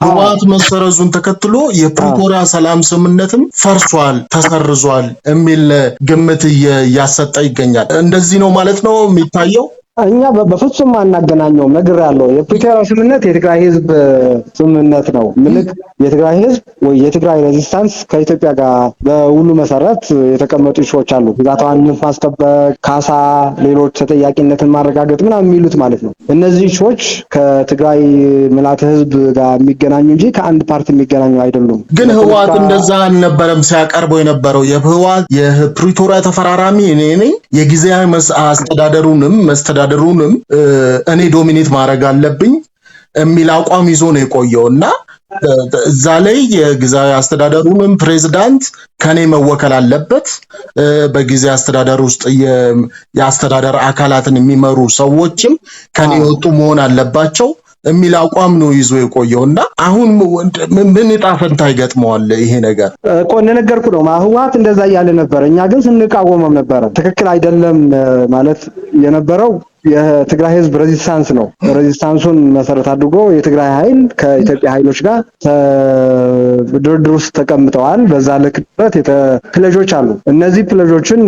ህወሓት መሰረዙን ተከትሎ የፕሪቶሪያ ሰላም ስምምነትም ፈርሷል፣ ተሰርዟል የሚል ግምት እያሰጠ ይገኛል። እንደዚህ ነው ማለት ነው የሚታየው። እኛ በፍጹም አናገናኘውም። ነግሬያለሁ። የፕሪቶሪያ ስምምነት የትግራይ ህዝብ ስምምነት ነው። ምልክ የትግራይ ህዝብ ወይ የትግራይ ሬዚስታንስ ከኢትዮጵያ ጋር በውሉ መሰረት የተቀመጡ ሾዎች አሉ። ግዛቷን ማስጠበቅ፣ ካሳ፣ ሌሎች ተጠያቂነትን ማረጋገጥ ምናምን የሚሉት ማለት ነው። እነዚህ ሾዎች ከትግራይ ምልዓተ ህዝብ ጋር የሚገናኙ እንጂ ከአንድ ፓርቲ የሚገናኙ አይደሉም። ግን ህወሓት እንደዛ አልነበረም ሲያቀርበው የነበረው። የህወሓት የፕሪቶሪያ ተፈራራሚ እኔ ነኝ፣ የጊዜያዊ አስተዳደሩንም እኔ ዶሚኔት ማድረግ አለብኝ የሚል አቋም ይዞ ነው የቆየው እና እዛ ላይ የጊዜያዊ አስተዳደሩንም ፕሬዝዳንት ከኔ መወከል አለበት፣ በጊዜ አስተዳደር ውስጥ የአስተዳደር አካላትን የሚመሩ ሰዎችም ከኔ የወጡ መሆን አለባቸው የሚል አቋም ነው ይዞ የቆየውና አሁን ምን ዕጣ ፈንታ ይገጥመዋል ይሄ ነገር? እኮ እንደነገርኩ ነው። ህወሓት እንደዛ እያለ ነበር፣ እኛ ግን ስንቃወመው ነበር። ትክክል አይደለም ማለት የነበረው የትግራይ ህዝብ ሬዚስታንስ ነው። ሬዚስታንሱን መሰረት አድርጎ የትግራይ ኃይል ከኢትዮጵያ ኃይሎች ጋር ድርድር ውስጥ ተቀምጠዋል። በዛ ልክ ፕሌጆች አሉ። እነዚህ ፕሌጆችን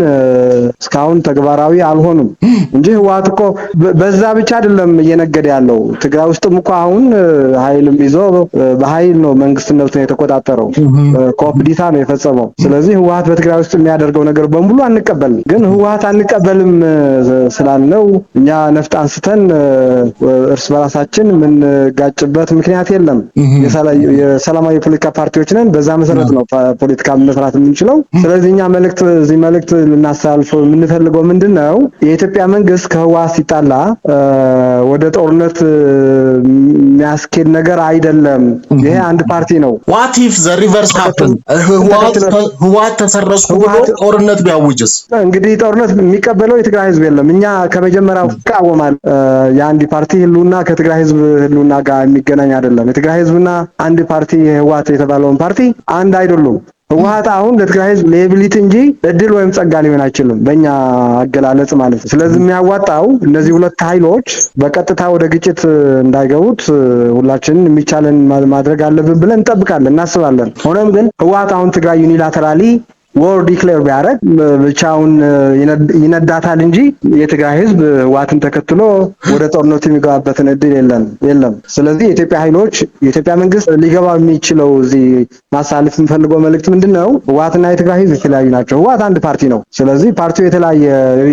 እስካሁን ተግባራዊ አልሆኑም እንጂ ህወሓት እኮ በዛ ብቻ አይደለም እየነገደ ያለው። ትግራይ ውስጥም እኮ አሁን ኃይልም ይዞ በኃይል ነው መንግስትነቱን የተቆጣጠረው። ኮፕዲታ ነው የፈጸመው። ስለዚህ ህወሓት በትግራይ ውስጥ የሚያደርገው ነገር በሙሉ አንቀበልም። ግን ህወሓት አንቀበልም ስላልነው እኛ ነፍጥ አንስተን እርስ በራሳችን ምን ጋጭበት ምክንያት የለም። የሰላማዊ ፖለቲካ ፓርቲዎች ነን። በዛ መሰረት ነው ፖለቲካ መስራት የምንችለው። ስለዚህ እኛ መልእክት ልናስተላልፈው የምንፈልገው ምንድነው? የኢትዮጵያ መንግስት ከህወሓት ሲጣላ ወደ ጦርነት የሚያስኬድ ነገር አይደለም። ይሄ አንድ ፓርቲ ነው። what if the reverse happen? ህወሓት ተሰረዝኩ ብሎ ጦርነት ቢያውጅስ? እንግዲህ ጦርነት የሚቀበለው የትግራይ ህዝብ የለም። እኛ ከመጀመሪያው ቃወማል። የአንድ ፓርቲ ህልውና ከትግራይ ህዝብ ህልውና ጋር የሚገናኝ አይደለም። የትግራይ ህዝብና አንድ ፓርቲ ህወሓት የተባለውን ፓርቲ አንድ አይደሉም። ህወሓት አሁን ለትግራይ ህዝብ ሌብሊቲ እንጂ እድል ወይም ጸጋ ሊሆን አይችልም፣ በእኛ አገላለጽ ማለት ነው። ስለዚህ የሚያዋጣው እነዚህ ሁለት ኃይሎች በቀጥታ ወደ ግጭት እንዳይገቡት ሁላችንን የሚቻለን ማድረግ አለብን ብለን እንጠብቃለን፣ እናስባለን። ሆኖም ግን ህወሓት አሁን ትግራይ ዩኒላተራሊ ወር ዲክሌር ቢያደርግ ብቻውን ይነዳታል እንጂ የትግራይ ህዝብ ህወሓትን ተከትሎ ወደ ጦርነቱ የሚገባበትን እድል የለም። ስለዚህ የኢትዮጵያ ኃይሎች የኢትዮጵያ መንግስት ሊገባ የሚችለው እዚህ ማሳለፍ የሚፈልገው መልእክት ምንድነው? ህወሓትና የትግራይ ህዝብ የተለያዩ ናቸው። ህወሓት አንድ ፓርቲ ነው። ስለዚህ ፓርቲው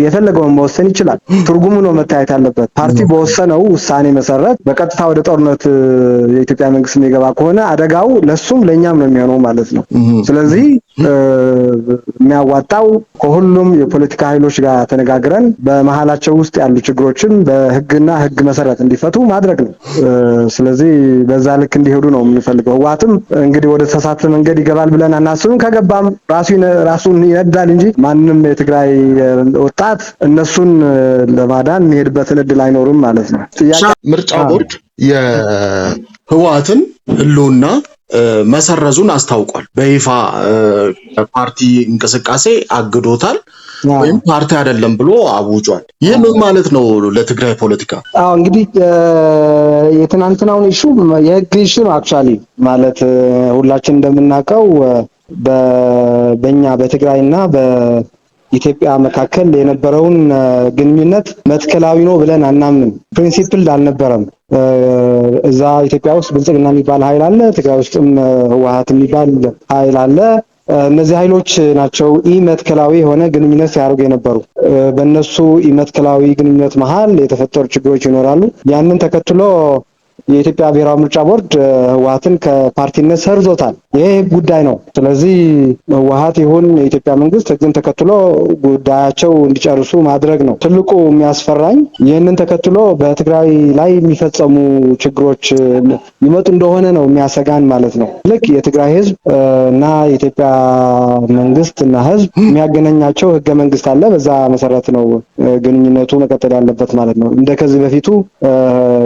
የፈለገውን መወሰን ይችላል። ትርጉሙ ነው መታየት ያለበት። ፓርቲ በወሰነው ውሳኔ መሰረት በቀጥታ ወደ ጦርነት የኢትዮጵያ መንግስት የሚገባ ከሆነ አደጋው ለሱም ለኛም ነው የሚሆነው ማለት ነው። ስለዚህ የሚያዋጣው ከሁሉም የፖለቲካ ኃይሎች ጋር ተነጋግረን በመሃላቸው ውስጥ ያሉ ችግሮችን በህግና ህግ መሰረት እንዲፈቱ ማድረግ ነው። ስለዚህ በዛ ልክ እንዲሄዱ ነው የምንፈልገው። ህወሓትም እንግዲህ ወደ ተሳሳተ መንገድ ይገባል ብለን አናስብም። ከገባም ራሱን ይነዳል እንጂ ማንንም የትግራይ ወጣት እነሱን ለማዳን የሚሄድበትን እድል አይኖርም ማለት ነው። ምርጫ ቦርድ የህወሓትን ህልውና መሰረዙን አስታውቋል። በይፋ ፓርቲ እንቅስቃሴ አግዶታል ወይም ፓርቲ አይደለም ብሎ አውጇል። ይህ ምን ማለት ነው ለትግራይ ፖለቲካ? እንግዲህ የትናንትናውን ኢሹ የህግ ኢሹ ነው አክቹአሊ ማለት ሁላችን እንደምናውቀው በእኛ በትግራይና በኢትዮጵያ መካከል የነበረውን ግንኙነት መትከላዊ ነው ብለን አናምንም። ፕሪንሲፕል አልነበረም። እዛ ኢትዮጵያ ውስጥ ብልጽግና የሚባል ኃይል አለ፣ ትግራይ ውስጥም ህወሓት የሚባል ኃይል አለ። እነዚህ ኃይሎች ናቸው ኢመትከላዊ የሆነ ግንኙነት ሲያደርጉ የነበሩ። በእነሱ ኢመትከላዊ ግንኙነት መሃል የተፈጠሩ ችግሮች ይኖራሉ። ያንን ተከትሎ የኢትዮጵያ ብሔራዊ ምርጫ ቦርድ ህወሓትን ከፓርቲነት ሰርዞታል። ይሄ ጉዳይ ነው። ስለዚህ ህወሓት ይሁን የኢትዮጵያ መንግስት ህግን ተከትሎ ጉዳያቸው እንዲጨርሱ ማድረግ ነው ትልቁ የሚያስፈራኝ። ይህንን ተከትሎ በትግራይ ላይ የሚፈጸሙ ችግሮች ይመጡ እንደሆነ ነው የሚያሰጋን ማለት ነው። ልክ የትግራይ ህዝብ እና የኢትዮጵያ መንግስት እና ህዝብ የሚያገናኛቸው ህገ መንግስት አለ። በዛ መሰረት ነው ግንኙነቱ መቀጠል ያለበት ማለት ነው። እንደ ከዚህ በፊቱ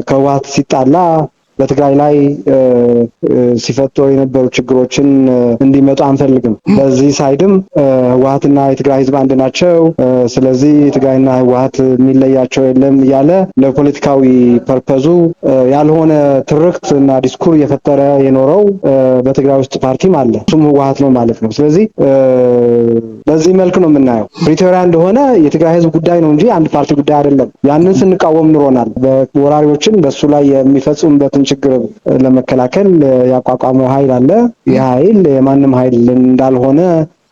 ከህወሓት ሲጣላ በትግራይ ላይ ሲፈጠሩ የነበሩ ችግሮችን እንዲመጡ አንፈልግም። በዚህ ሳይድም ህወሓትና የትግራይ ህዝብ አንድ ናቸው፣ ስለዚህ ትግራይና ህወሓት የሚለያቸው የለም እያለ ለፖለቲካዊ ፐርፐዙ ያልሆነ ትርክት እና ዲስኩር እየፈጠረ የኖረው በትግራይ ውስጥ ፓርቲም አለ፣ እሱም ህወሓት ነው ማለት ነው። ስለዚህ በዚህ መልክ ነው የምናየው። ፕሪቶሪያ እንደሆነ የትግራይ ህዝብ ጉዳይ ነው እንጂ አንድ ፓርቲ ጉዳይ አይደለም። ያንን ስንቃወም ኑሮናል። በወራሪዎችን በሱ ላይ የሚፈጽሙበትን ችግር ለመከላከል ያቋቋመው ኃይል አለ። ይህ ኃይል የማንም ኃይል እንዳልሆነ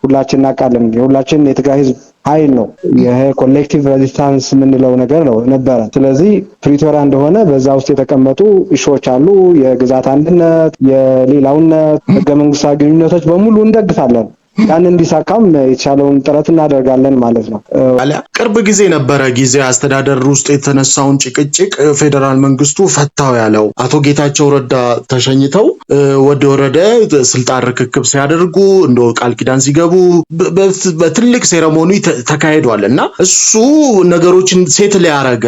ሁላችን እናውቃለን። የሁላችን የትግራይ ህዝብ ኃይል ነው። ይሄ ኮሌክቲቭ ሬዚስታንስ የምንለው ነገር ነው ነበረ። ስለዚህ ፕሪቶሪያ እንደሆነ በዛ ውስጥ የተቀመጡ እሾች አሉ። የግዛት አንድነት፣ የሌላውነት፣ ህገ መንግስታዊ ግንኙነቶች በሙሉ እንደግፋለን። ያን እንዲሳካም የተቻለውን ጥረት እናደርጋለን ማለት ነው። ቅርብ ጊዜ ነበረ ጊዜ አስተዳደር ውስጥ የተነሳውን ጭቅጭቅ ፌዴራል መንግስቱ ፈታው ያለው አቶ ጌታቸው ረዳ ተሸኝተው ወደ ወረደ ስልጣን ርክክብ ሲያደርጉ እንደ ቃል ኪዳን ሲገቡ በትልቅ ሴሬሞኒ ተካሂዷል እና እሱ ነገሮችን ሴት ሊያረገ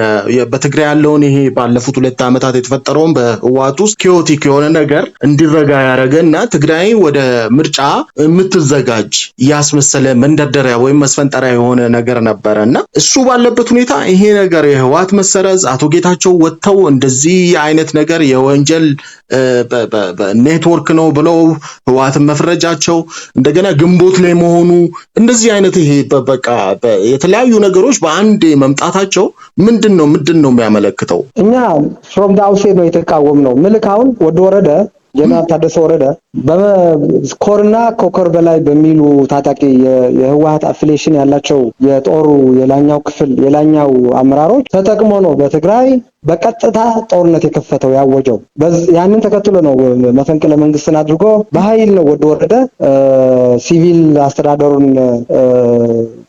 በትግራይ ያለውን ይሄ ባለፉት 2 ዓመታት የተፈጠረውን በህወሓት ውስጥ ኪዮቲክ የሆነ ነገር እንዲረጋ ያረገና ትግራይ ወደ ምርጫ የምትዘጋ ያስመሰለ መንደርደሪያ ወይም መስፈንጠሪያ የሆነ ነገር ነበረ እና እሱ ባለበት ሁኔታ ይሄ ነገር የህወሓት መሰረዝ አቶ ጌታቸው ወጥተው እንደዚህ አይነት ነገር የወንጀል ኔትወርክ ነው ብለው ህወሓትን መፍረጃቸው እንደገና ግንቦት ላይ መሆኑ እንደዚህ አይነት ይሄ በቃ የተለያዩ ነገሮች በአንድ መምጣታቸው ምንድን ነው የሚያመለክተው? እኛ ፍሮም ዳው ሴ ነው የተቃወምነው። ምልካውን ወደ ወረደ ጀነራል ታደሰ ወረደ በኮርና ኮከር በላይ በሚሉ ታጣቂ የህወሓት አፊሊዬሽን ያላቸው የጦሩ የላኛው ክፍል የላኛው አመራሮች ተጠቅሞ ነው በትግራይ በቀጥታ ጦርነት የከፈተው ያወጀው። ያንን ተከትሎ ነው መፈንቅለ መንግስትን አድርጎ በኃይል ነው ወደ ወረደ ሲቪል አስተዳደሩን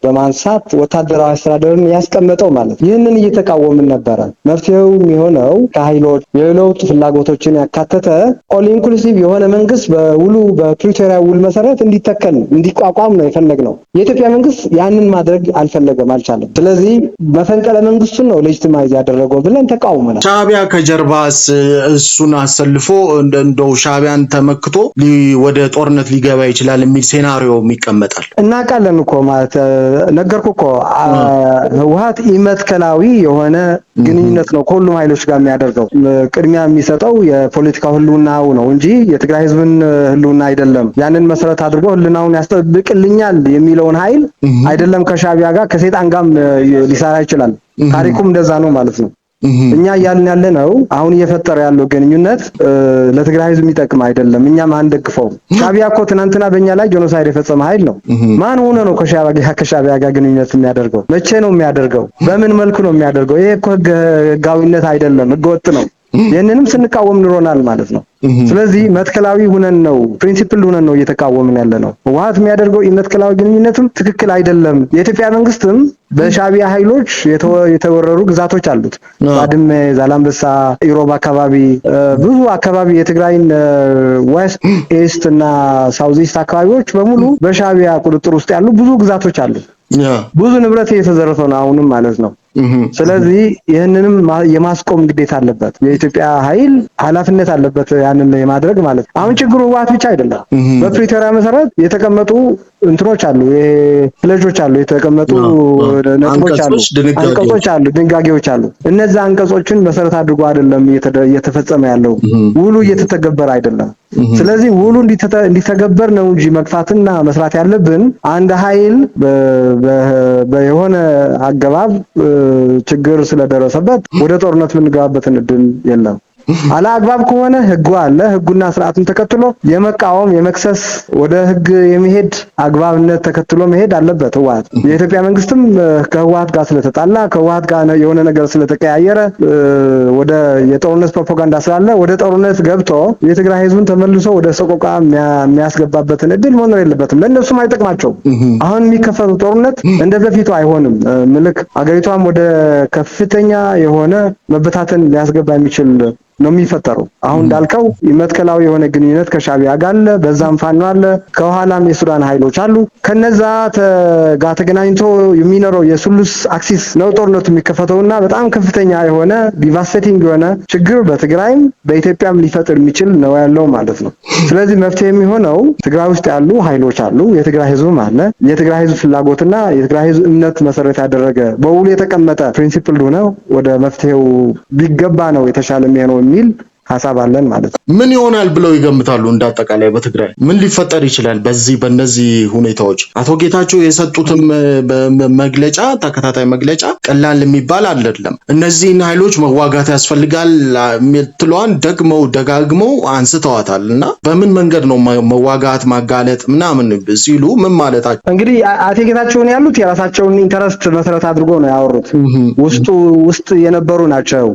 በማንሳት ወታደራዊ አስተዳደሩን ያስቀመጠው ማለት። ይህንን እየተቃወምን ነበረ። መፍትሄው የሚሆነው ከኃይሎች የለውጥ ፍላጎቶችን ያካተተ ኦል ኢንክሉሲቭ የሆነ መንግስት በውሉ በፕሪቶሪያ ውል መሰረት እንዲተከል እንዲቋቋም ነው የፈለግነው። የኢትዮጵያ መንግስት ያንን ማድረግ አልፈለገም፣ አልቻለም። ስለዚህ መፈንቅለ መንግስቱን ነው ሌጂቲማይዝ ያደረገው ብለን ተቃውመናል። ሻዕቢያ ከጀርባስ እሱን አሰልፎ እንደው ሻዕቢያን ተመክቶ ወደ ጦርነት ሊገባ ይችላል የሚል ሴናሪዮ ይቀመጣል። እናውቃለን እኮ ማለት ነገርኩ እኮ ህወሓት ኢመትከላዊ የሆነ ግንኙነት ነው ከሁሉም ኃይሎች ጋር የሚያደርገው። ቅድሚያ የሚሰጠው የፖለቲካ ህልውናው ነው እንጂ የትግራይ ህዝብን ህልውና አይደለም። ያንን መሰረት አድርጎ ህልውናውን ያስጠብቅልኛል የሚለውን ኃይል አይደለም ከሻዕቢያ ጋር ከሰይጣን ጋርም ሊሰራ ይችላል። ታሪኩም እንደዛ ነው ማለት ነው። እኛ ያልን ያለ ነው አሁን እየፈጠረ ያለው ግንኙነት ለትግራይ ህዝብ የሚጠቅም አይደለም። እኛም አንደግፈው። ሻዕቢያ እኮ ትናንትና በእኛ ላይ ጄኖሳይድ የፈጸመ ኃይል ነው። ማን ሆነ ነው ከሻዕቢያ ጋር ግንኙነት የሚያደርገው? መቼ ነው የሚያደርገው? በምን መልኩ ነው የሚያደርገው? ይሄ እኮ ህጋዊነት አይደለም፣ ህገወጥ ነው። ይህንንም ስንቃወም ኑሮናል ማለት ነው። ስለዚህ መትከላዊ ሁነን ነው ፕሪንሲፕል ሁነን ነው እየተቃወምን ያለ ነው። ህወሓት የሚያደርገው መትከላዊ ግንኙነትም ትክክል አይደለም። የኢትዮጵያ መንግስትም በሻዕቢያ ኃይሎች የተወረሩ ግዛቶች አሉት። ባድመ፣ ዛላምበሳ፣ ኢሮብ አካባቢ ብዙ አካባቢ የትግራይን ዌስት ኢስት እና ሳውዝ ኢስት አካባቢዎች በሙሉ በሻዕቢያ ቁጥጥር ውስጥ ያሉ ብዙ ግዛቶች አሉ። ብዙ ንብረት እየተዘረፈ ነው አሁንም ማለት ነው። ስለዚህ ይህንንም የማስቆም ግዴታ አለበት። የኢትዮጵያ ኃይል ኃላፊነት አለበት ያንን የማድረግ ማለት ነው። አሁን ችግሩ ህወሓት ብቻ አይደለም። በፕሪቶሪያ መሰረት የተቀመጡ እንትኖች አሉ፣ ፕሌጆች አሉ፣ የተቀመጡ ነጥቦች አሉ፣ አንቀጾች አሉ፣ ድንጋጌዎች አሉ። እነዛ አንቀጾችን መሰረት አድርጎ አይደለም እየተፈጸመ ያለው፣ ውሉ እየተተገበረ አይደለም። ስለዚህ ውሉ እንዲተገበር ነው እንጂ መግፋትና መስራት ያለብን አንድ ኃይል በየሆነ አገባብ ችግር ስለደረሰበት ወደ ጦርነት የምንገባበትን እድል የለም። አላግባብ ከሆነ ህጉ አለ። ህጉና ስርዓቱን ተከትሎ የመቃወም የመክሰስ ወደ ህግ የሚሄድ አግባብነት ተከትሎ መሄድ አለበት ህወሓት። የኢትዮጵያ መንግስትም ከህወሓት ጋር ስለተጣላ ከህወሓት ጋር የሆነ ነገር ስለተቀያየረ ወደ የጦርነት ፕሮፓጋንዳ ስላለ ወደ ጦርነት ገብቶ የትግራይ ህዝብን ተመልሶ ወደ ሰቆቃ የሚያስገባበትን እድል መኖር የለበትም። ለእነሱም አይጠቅማቸውም። አሁን የሚከፈቱ ጦርነት እንደ በፊቱ አይሆንም። ምልክ አገሪቷም ወደ ከፍተኛ የሆነ መበታተን ሊያስገባ የሚችል ነው የሚፈጠረው። አሁን እንዳልከው መትከላዊ የሆነ ግንኙነት ከሻቢያ ጋር አለ፣ በዛም ፋኖ አለ፣ ከኋላም የሱዳን ኃይሎች አሉ። ከነዛ ጋር ተገናኝቶ የሚኖረው የሱሉስ አክሲስ ነው ጦርነቱ የሚከፈተውና በጣም ከፍተኛ የሆነ ዲቫስቴቲንግ የሆነ ችግር በትግራይም በኢትዮጵያም ሊፈጥር የሚችል ነው ያለው ማለት ነው። ስለዚህ መፍትሄ የሚሆነው ትግራይ ውስጥ ያሉ ኃይሎች አሉ፣ የትግራይ ህዝብም አለ። የትግራይ ህዝብ ፍላጎትና የትግራይ ህዝብ እምነት መሰረት ያደረገ በውል የተቀመጠ ፕሪንሲፕል ሆነው ወደ መፍትሄው ቢገባ ነው የተሻለ የሚሆነው የሚል ሐሳብ አለን ማለት ነው። ምን ይሆናል ብለው ይገምታሉ? እንዳጠቃላይ በትግራይ ምን ሊፈጠር ይችላል? በእነዚህ ሁኔታዎች አቶ ጌታቸው የሰጡትም መግለጫ ተከታታይ መግለጫ ቀላል የሚባል አይደለም። እነዚህን ኃይሎች መዋጋት ያስፈልጋል የምትለዋን ደጋግመው አንስተዋታል እና በምን መንገድ ነው መዋጋት ማጋለጥ ምናምን ሲሉ ምን ማለታቸው? እንግዲህ አቶ ጌታቸውን ያሉት የራሳቸውን ኢንተረስት መሰረት አድርጎ ነው ያወሩት። ውስጥ የነበሩ ናቸው።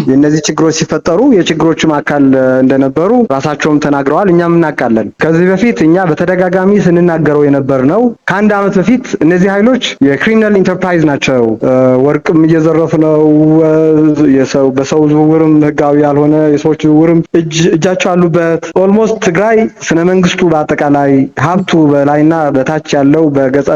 የነዚህ ችግሮች ሲፈጠሩ የችግሮችም አካል እንደነበሩ ራሳቸውም ተናግረዋል። እኛም እናውቃለን። ከዚህ በፊት እኛ በተደጋጋሚ ስንናገረው የነበር ነው። ከአንድ ዓመት በፊት እነዚህ ኃይሎች የክሪሚናል ኢንተርፕራይዝ ናቸው፣ ወርቅም እየዘረፉ ነው፣ በሰው ዝውውርም ህጋዊ ያልሆነ የሰዎች ዝውውርም እጃቸው አሉበት። ኦልሞስት ትግራይ ስነ መንግስቱ በአጠቃላይ ሀብቱ በላይና በታች ያለው በገጸ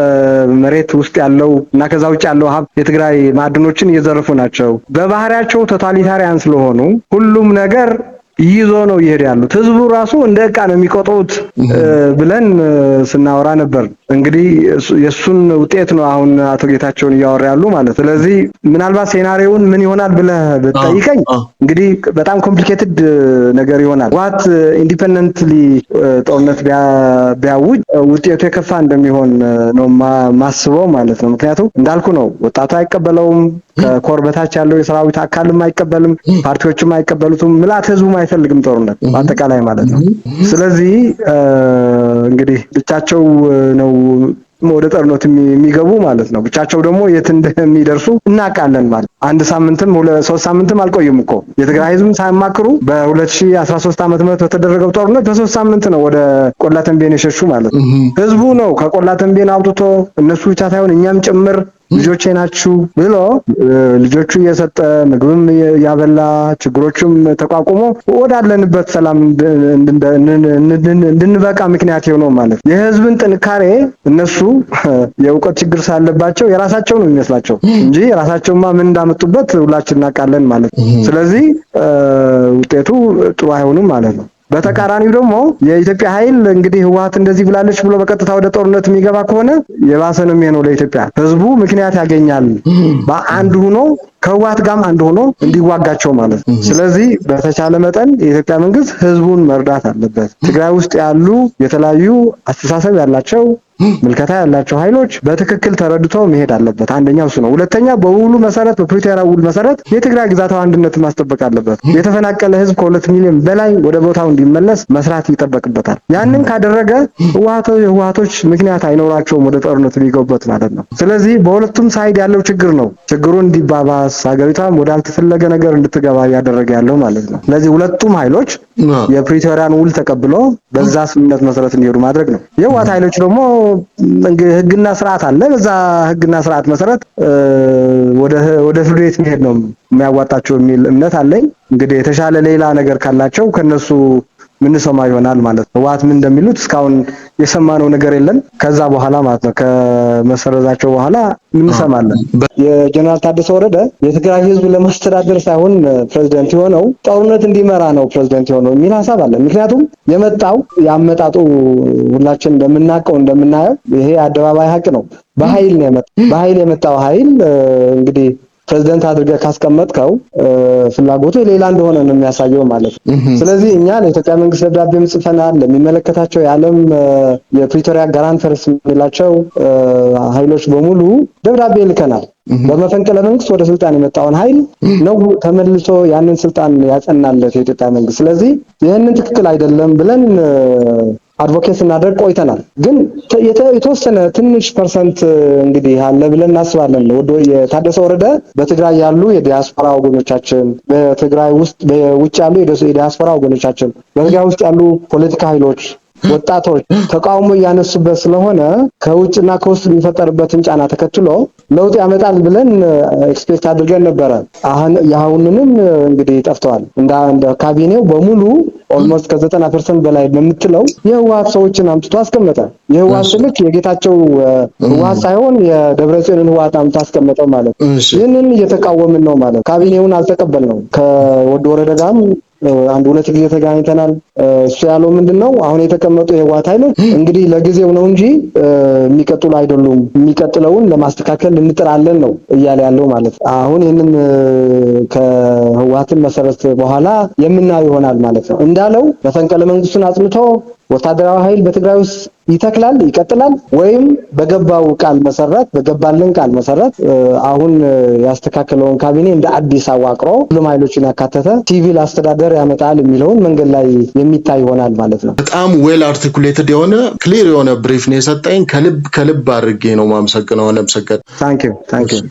መሬት ውስጥ ያለው እና ከዛ ውጭ ያለው ሀብት የትግራይ ማዕድኖችን እየዘረፉ ናቸው። በባህሪያቸው ቶታሊታሪያን ስለሆኑ ሁሉም ነገር ይዞ ነው ይሄድ ያሉት። ህዝቡ ራሱ እንደ ዕቃ ነው የሚቆጥሩት ብለን ስናወራ ነበር። እንግዲህ የሱን ውጤት ነው አሁን አቶ ጌታቸውን እያወራ ያሉ ማለት። ስለዚህ ምናልባት ሴናሪዮውን ምን ይሆናል ብለህ ብትጠይቀኝ እንግዲህ በጣም ኮምፕሊኬትድ ነገር ይሆናል። ዋት ኢንዲፔንደንትሊ ጦርነት ቢያውጅ ውጤቱ የከፋ እንደሚሆን ነው ማስበው ማለት ነው። ምክንያቱም እንዳልኩ ነው፣ ወጣቱ አይቀበለውም፣ ከኮር በታች ያለው የሰራዊት አካልም አይቀበልም፣ ፓርቲዎችም አይቀበሉትም፣ ምላት ህዝቡም አይፈልግም ጦርነት በአጠቃላይ ማለት ነው። ስለዚህ እንግዲህ ብቻቸው ነው ወደ ጦርነት የሚገቡ ማለት ነው። ብቻቸው ደግሞ የት እንደሚደርሱ እናውቃለን ማለት። አንድ ሳምንትም 3 ሳምንትም አልቆይም እኮ የትግራይ ህዝብም ሳያማክሩ በ2013 ዓመተ ምህረት በተደረገው ጦርነት በ3 ሳምንት ነው ወደ ቆላ ተንቤን የሸሹ ማለት ነው። ህዝቡ ነው ከቆላ ተንቤን አውጥቶ እነሱ ብቻ ሳይሆን እኛም ጭምር ልጆቼ ናችሁ ብሎ ልጆቹ እየሰጠ ምግብም ያበላ ችግሮቹም ተቋቁሞ ወዳለንበት ሰላም እንድንበቃ ምክንያት የሆነው ማለት ነው። የህዝብን ጥንካሬ እነሱ የእውቀት ችግር ሳለባቸው የራሳቸው ነው የሚመስላቸው እንጂ የራሳቸውማ ምን እንዳመጡበት ሁላችን እናውቃለን ማለት ነው። ስለዚህ ውጤቱ ጥሩ አይሆንም ማለት ነው። በተቃራኒው ደግሞ የኢትዮጵያ ኃይል እንግዲህ ህወሓት እንደዚህ ብላለች ብሎ በቀጥታ ወደ ጦርነት የሚገባ ከሆነ የባሰ ነው የሚሆነው ለኢትዮጵያ። ህዝቡ ምክንያት ያገኛል በአንድ ሆኖ ከህወሓት ጋርም አንድ ሆኖ እንዲዋጋቸው ማለት ነው። ስለዚህ በተቻለ መጠን የኢትዮጵያ መንግስት ህዝቡን መርዳት አለበት። ትግራይ ውስጥ ያሉ የተለያዩ አስተሳሰብ ያላቸው ምልከታ ያላቸው ኃይሎች በትክክል ተረድተው መሄድ አለበት። አንደኛው እሱ ነው። ሁለተኛ በውሉ መሰረት በፕሪቶሪያ ውል መሰረት የትግራይ ግዛታዊ አንድነት ማስጠበቅ አለበት። የተፈናቀለ ህዝብ ከ2 ሚሊዮን በላይ ወደ ቦታው እንዲመለስ መስራት ይጠበቅበታል። ያንን ካደረገ ህወሓቶች ምክንያት አይኖራቸውም ወደ ጦርነት ሊገቡበት ማለት ነው። ስለዚህ በሁለቱም ሳይድ ያለው ችግር ነው ችግሩ እንዲባባስ ሀገሪቷም ወደ አልተፈለገ ነገር እንድትገባ ያደረገ ያለው ማለት ነው። ስለዚህ ሁለቱም ኃይሎች የፕሪቶሪያን ውል ተቀብሎ በዛ ስምምነት መሰረት እንዲሄዱ ማድረግ ነው። የህወሓት ኃይሎች ደግሞ ህግና ስርዓት አለ። በዛ ህግና ስርዓት መሰረት ወደ ፍርድ ቤት መሄድ ነው የሚያዋጣቸው የሚል እምነት አለኝ። እንግዲህ የተሻለ ሌላ ነገር ካላቸው ከነሱ ምን ሰማ ይሆናል ማለት ነው። ህወሓት ምን እንደሚሉት እስካሁን የሰማነው ነገር የለም። ከዛ በኋላ ማለት ነው ከመሰረዛቸው በኋላ ምን ሰማለን። የጀነራል ታደሰ ወረደ የትግራይ ህዝብ ለማስተዳደር ሳይሆን ፕሬዝዳንት የሆነው ጦርነት እንዲመራ ነው ፕሬዝዳንት የሆነው የሚል ሐሳብ አለ። ምክንያቱም ያመጣጡ ሁላችን እንደምናየው ይሄ አደባባይ ሀቅ ነው። በኃይል የመጣው ኃይል እንግዲህ ፕሬዝዳንት አድርገህ ካስቀመጥከው ፍላጎቱ ሌላ እንደሆነ ነው የሚያሳየው ማለት ነው። ስለዚህ እኛ ለኢትዮጵያ መንግስት ደብዳቤም ጽፈናል። ለሚመለከታቸው የዓለም የፕሪቶሪያ ጋራንተርስ የሚላቸው ኃይሎች በሙሉ ደብዳቤ ልከናል። በመፈንቅለ መንግስት ወደ ስልጣን የመጣውን ኃይል ነው ተመልሶ ያንን ስልጣን ያጸናለት የኢትዮጵያ መንግስት። ስለዚህ ይህንን ትክክል አይደለም ብለን አድቮኬት እናደርግ ቆይተናል። ግን የተወሰነ ትንሽ ፐርሰንት እንግዲህ አለ ብለን እናስባለን። የታደሰ ወረደ በትግራይ ያሉ የዲያስፖራ ወገኖቻችን፣ በትግራይ ውስጥ በውጭ ያሉ የዲያስፖራ ወገኖቻችን፣ በትግራይ ውስጥ ያሉ ፖለቲካ ኃይሎች ወጣቶች ተቃውሞ ያነሱበት ስለሆነ ከውጭና ከውስጥ የሚፈጠርበትን ጫና ተከትሎ ለውጥ ያመጣል ብለን ኤክስፔክት አድርገን ነበረ። አሁንንም እንግዲህ ጠፍተዋል። እንደ ካቢኔው በሙሉ ኦልሞስት ከ90% በላይ በምትለው የህወሓት ሰዎችን አምጥቶ አስቀመጠ። የህወሓት ልክ የጌታቸው ህወሓት ሳይሆን የደብረጽዮንን ህወሓት አምጥቶ አስቀመጠው ማለት ነው። ይህንን እየተቃወምን ነው ማለት ነው። ካቢኔውን አልተቀበልነው። ከወደ ወረዳ ጋርም አንድ ሁለት ጊዜ ተገናኝተናል። እሱ ያለው ምንድነው አሁን የተቀመጡ የህወሓት ኃይሎች እንግዲህ ለጊዜው ነው እንጂ የሚቀጥሉ አይደሉም፣ የሚቀጥለውን ለማስተካከል እንጥራለን ነው እያለ ያለው ማለት ነው። አሁን ይህንን ከህወሓትን መሰረት በኋላ የምናየው ይሆናል ማለት ነው። እንዳለው መፈንቅለ መንግስቱን አጽንቶ ወታደራዊ ኃይል በትግራይ ውስጥ ይተክላል፣ ይቀጥላል፣ ወይም በገባው ቃል መሰረት በገባልን ቃል መሰረት አሁን ያስተካከለውን ካቢኔ እንደ አዲስ አዋቅሮ ሁሉም ኃይሎችን ያካተተ ሲቪል አስተዳደር ያመጣል የሚለውን መንገድ ላይ የሚታይ ይሆናል ማለት ነው። በጣም ዌል አርቲኩሌትድ የሆነ ክሊር የሆነ ብሪፍ ነው የሰጠኝ። ከልብ አድርጌ ነው ማመሰግነው። ለምሰገድ ታንክ ዩ